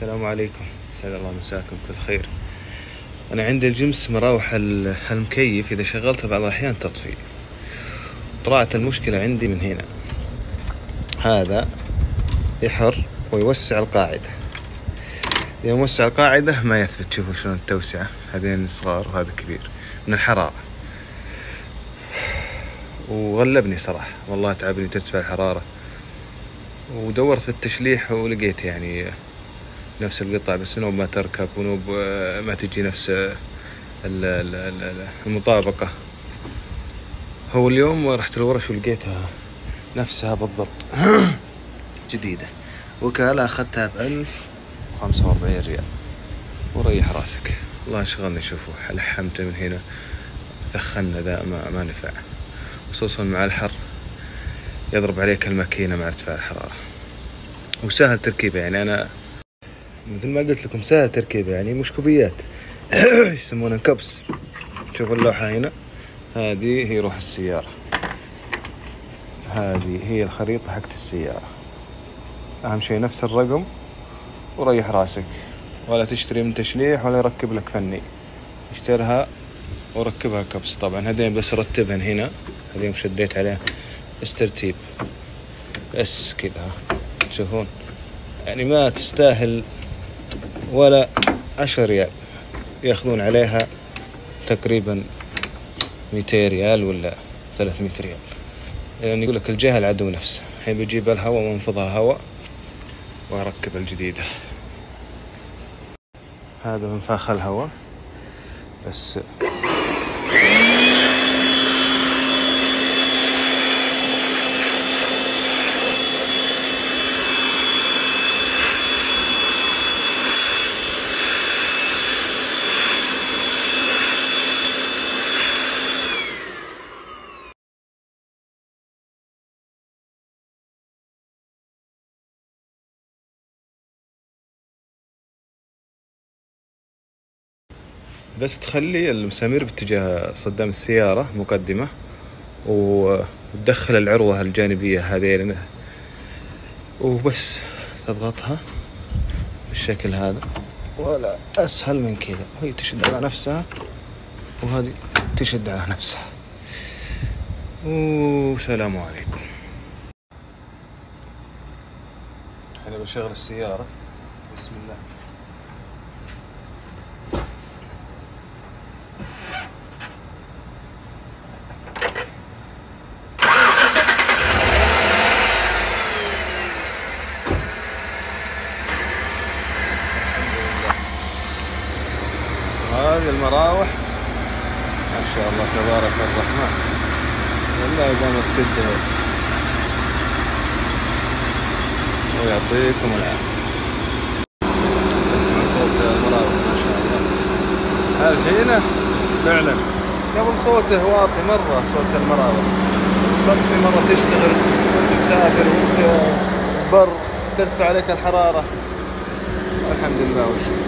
السلام عليكم، سعد الله مساكم كل خير. أنا عندي الجمس مراوح المكيف إذا شغلته بعض الأحيان تطفي. طلعت المشكلة عندي من هنا، هذا يحر ويوسع القاعدة. إذا موسع القاعدة ما يثبت. تشوفوا شلون التوسعة، هذين صغار وهذا كبير من الحرارة. وغلبني صراحة والله، تعبني ترتفع الحرارة. ودورت في التشليح ولقيت يعني نفس القطع، بس نوب ما تركب ونوب ما تجي نفس المطابقة. هو اليوم رحت الورش ولقيتها نفسها بالضبط جديدة. وكالة أخذتها ب1045 ريال. وريح راسك، الله شغلني. شوفوا لحمته من هنا، ثخنا ذا ما نفع، خصوصا مع الحر يضرب عليك الماكينة مع ارتفاع الحرارة. وسهل تركيبه، يعني أنا مثل ما قلت لكم سهل تركيبه، يعني مش كوبيات يسمونها كبس. شوفوا اللوحة هنا، هذه هي روح السيارة، هذه هي الخريطة حقت السيارة. أهم شيء نفس الرقم، وريح راسك، ولا تشتري من تشليح ولا يركب لك فني. اشترها وركبها كبس. طبعا هذين بس رتبهن هنا، هذين شديت عليها بس ترتيب بس كذا. تشوفون يعني ما تستاهل ولا 10 ريال، ياخذون عليها تقريبا 200 ريال ولا 300 ريال. يعني يقول لك الجهل عدو نفسه. الحين بجيب الهواء وانفضها هواء واركب الجديدة. هذا منفاخ الهواء بس. بس تخلي المسامير باتجاه صدام السيارة مقدمة، وتدخل العروة الجانبية هذه، وبس تضغطها بالشكل هذا. ولا أسهل من كذا. هي تشد على نفسها وهذه تشد على نفسها. وسلام عليكم. أنا بشغل السيارة. بسم الله. هذه المراوح ما شاء الله تبارك الرحمن، والله قامت تدهر. ويعطيكم العافية. اسمع صوت المراوح ما شاء الله. الحين فعلا قبل صوته واطي مرة، صوت المراوح. قبل في مرة تشتغل وانت مسافر وانت بر ترتفع عليك الحرارة. الحمد لله.